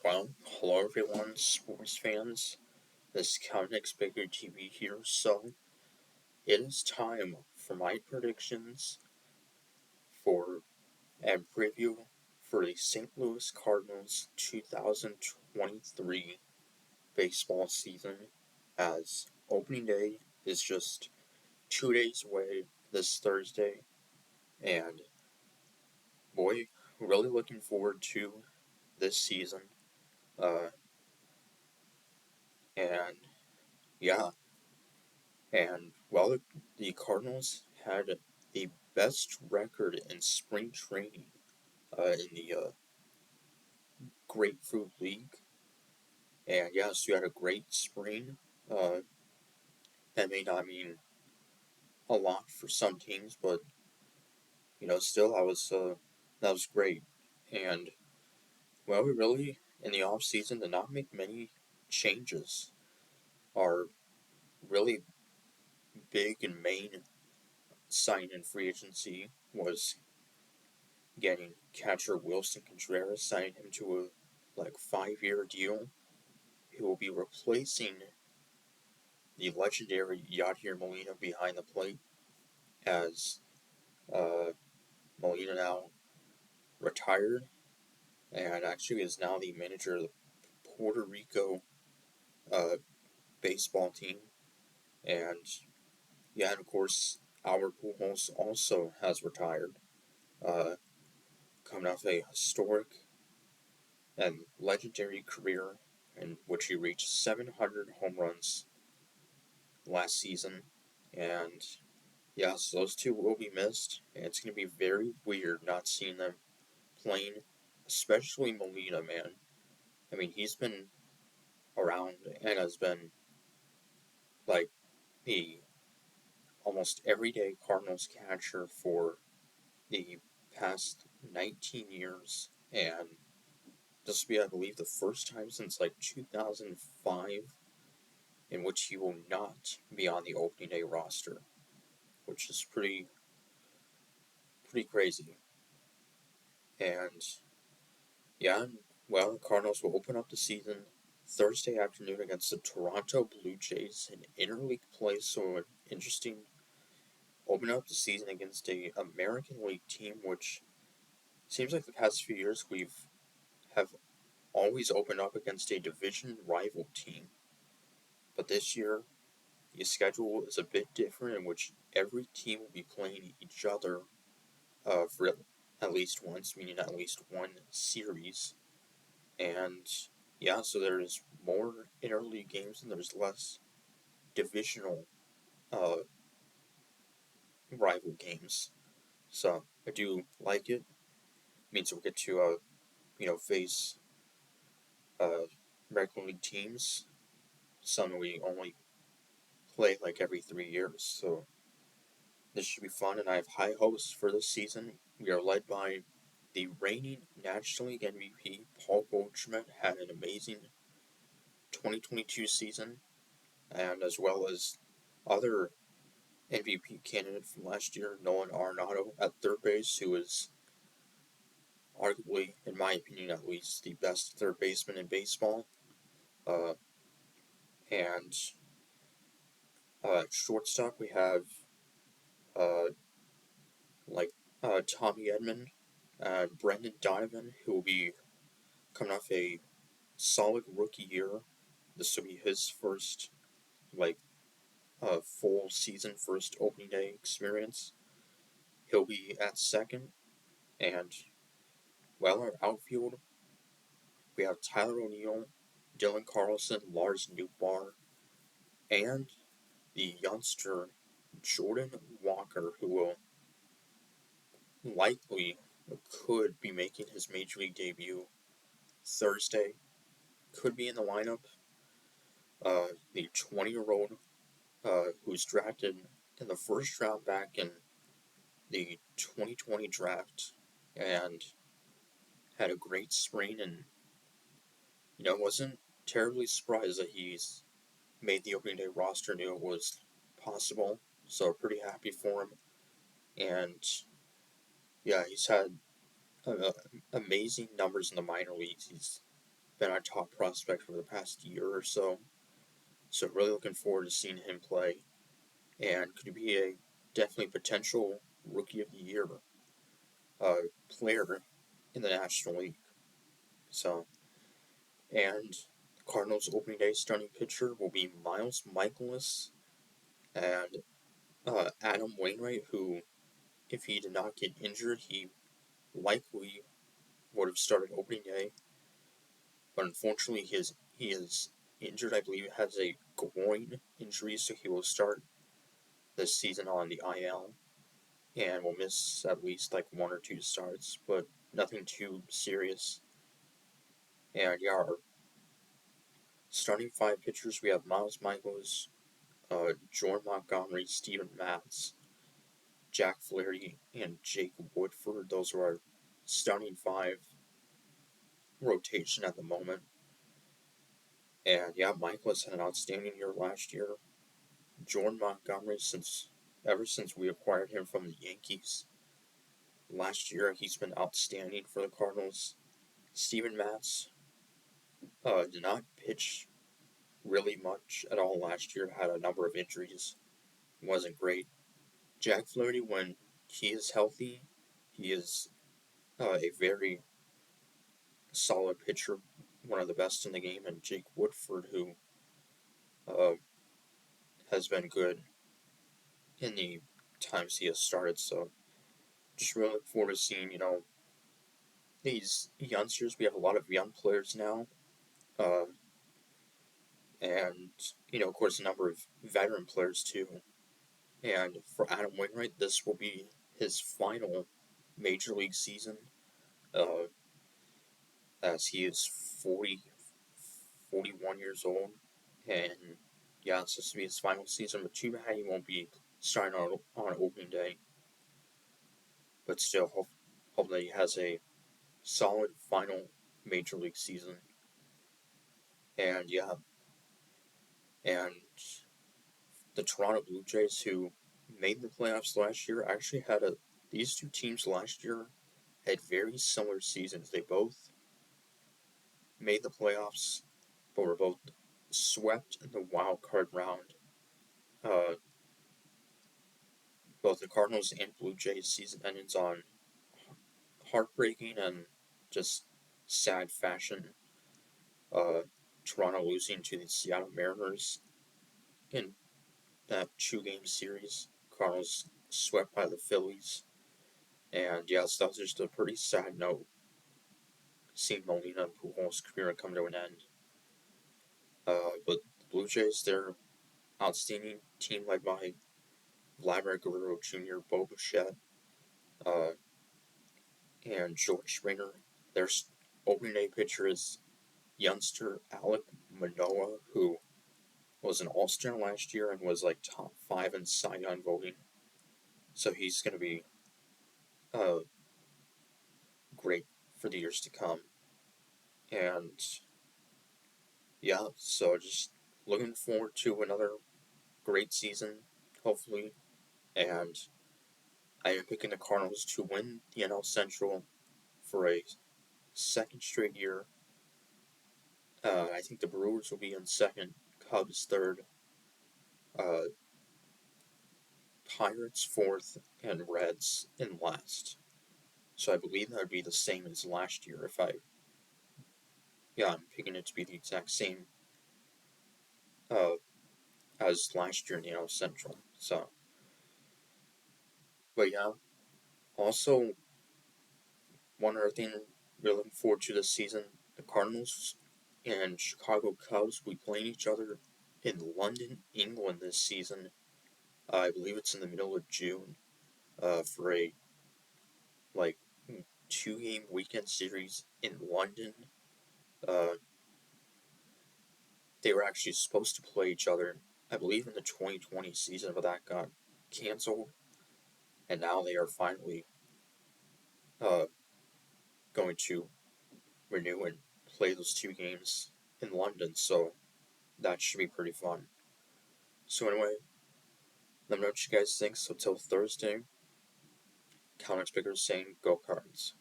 Well, hello everyone, sports fans. This is Countex Bigger TV here, so it is time for my predictions for and preview for the St. Louis Cardinals 2023 baseball season, as opening day is just 2 days away this Thursday, and boy, really looking forward to this season. Uh, and yeah, And while the Cardinals had the best record in spring training in the Grapefruit League, and yes, you had a great spring. Uh, that may not mean a lot for some teams, but still, that was great. And well, we really in the off season did not make many changes. Our really big and main sign in free agency was getting catcher Wilson Contreras, signed him to a 5-year deal. He will be replacing the legendary Yadier Molina behind the plate, as uh, Molina now retired and actually is now the manager of the Puerto Rico uh, baseball team. And yeah, and of course, Albert Pujols also has retired, uh, coming off a historic and legendary career in which he reached 700 home runs last season. And yes, those two will be missed, and it's going to be very weird not seeing them playing, especially Molina, man. I mean, he's been around and has been like the almost everyday Cardinals catcher for the past 19 years, and this will be, I believe, the first time since 2005 in which he will not be on the opening day roster, which is pretty crazy. And yeah, well, the Cardinals will open up the season Thursday afternoon against the Toronto Blue Jays in interleague play, so an interesting open up the season against a American League team, which seems like the past few years have always opened up against a division rival team. But this year, the schedule is a bit different, in which every team will be playing each other for at least once, meaning at least one series. And yeah, so there's more interleague games and there's less divisional uh, rival games. So I do like it. It means we'll get to face American League teams. Some we only play every 3 years. So this should be fun, and I have high hopes for this season. We are led by the reigning National League MVP, Paul Goldschmidt, had an amazing 2022 season, and as well as other MVP candidate from last year, Nolan Arenado, at third base, who is arguably, in my opinion at least, the best third baseman in baseball. Uh, and shortstop, we have uh, like Tommy Edman and Brendan Donovan, who will be coming off a solid rookie year. This will be his first full season, first opening day experience. He'll be at second, and well, our outfield, we have Tyler O'Neill, Dylan Carlson, Lars Nootbaar, and the youngster Jordan Walker, who will likely could be making his major league debut Thursday, could be in the lineup. The 20-year-old who's drafted in the first round back in the 2020 draft and had a great spring, and wasn't terribly surprised that he's made the opening day roster, knew it was possible, so pretty happy for him. And yeah, he's had amazing numbers in the minor leagues. He's been our top prospect for the past year or so. So really looking forward to seeing him play, and could be a definitely potential Rookie of the Year player in the National League. So, and the Cardinals' opening day starting pitcher will be Miles Michaelis and Adam Wainwright, who, if he did not get injured, he likely would have started opening day. But unfortunately, he is injured. I believe he has a groin injury, so he will start this season on the IL and will miss at least like 1 or 2 starts, but nothing too serious. And yeah, our starting 5 pitchers, we have Miles Michaels, Jordan Montgomery, Steven Matz, Jack Flaherty, and Jake Woodford. Those are our starting 5 rotation at the moment. And yeah, Michaelis had an outstanding year last year. Jordan Montgomery, ever since we acquired him from the Yankees last year, he's been outstanding for the Cardinals. Steven Matz did not pitch really much at all last year, had a number of injuries, wasn't great. Jack Flaherty, when he is healthy, he is a very solid pitcher, one of the best in the game, and Jake Woodford, who uh, has been good in the times he has started. So just really look forward to seeing, these youngsters. We have a lot of young players now, uh, and of course, a number of veteran players too. And for Adam Wainwright, this will be his final major league season, uh, as he is 41 years old. And yeah, it's supposed to be his final season, but too bad he won't be starting on opening day. But still, hope that he has a solid final major league season. And yeah, and the Toronto Blue Jays, who made the playoffs last year, actually these two teams last year had very similar seasons. They both made the playoffs, but were both swept in the wild card round. Uh, both the Cardinals and Blue Jays season ended on heartbreaking and just sad fashion. Toronto losing to the Seattle Mariners in that 2-game series. Cardinals swept by the Phillies. And yeah, so that was just a pretty sad note, seeing Molina and Pujols' career come to an end. But the Blue Jays, they're outstanding team led by Vladimir Guerrero Jr., Bo Bichette, uh, and George Springer. Their opening day pitcher is youngster Alek Manoah, who was an All-Star last year and was like top 5 in Cy Young voting. So he's going to be uh, great for the years to come. And yeah, so just looking forward to another great season, hopefully. And I am picking the Cardinals to win the NL Central for a second straight year. I think the Brewers will be in second, Cubs third, uh, Pirates fourth, and Reds in last. So I believe that would be the same as last year. I'm picking it to be the exact same uh, as last year in the NL Central. So, but yeah, also one other thing we're looking forward to this season: the Cardinals and Chicago Cubs will be playing each other in London, England this season. I believe it's in the middle of June, for a like 2-game weekend series in London. Uh, they were actually supposed to play each other, I believe, in the 2020 season, but that got canceled, and now they are finally uh, going to renew and play those 2 games in London. So that should be pretty fun. So anyway, let me know what you guys think. So till Thursday, Comics Pickers saying go Cards.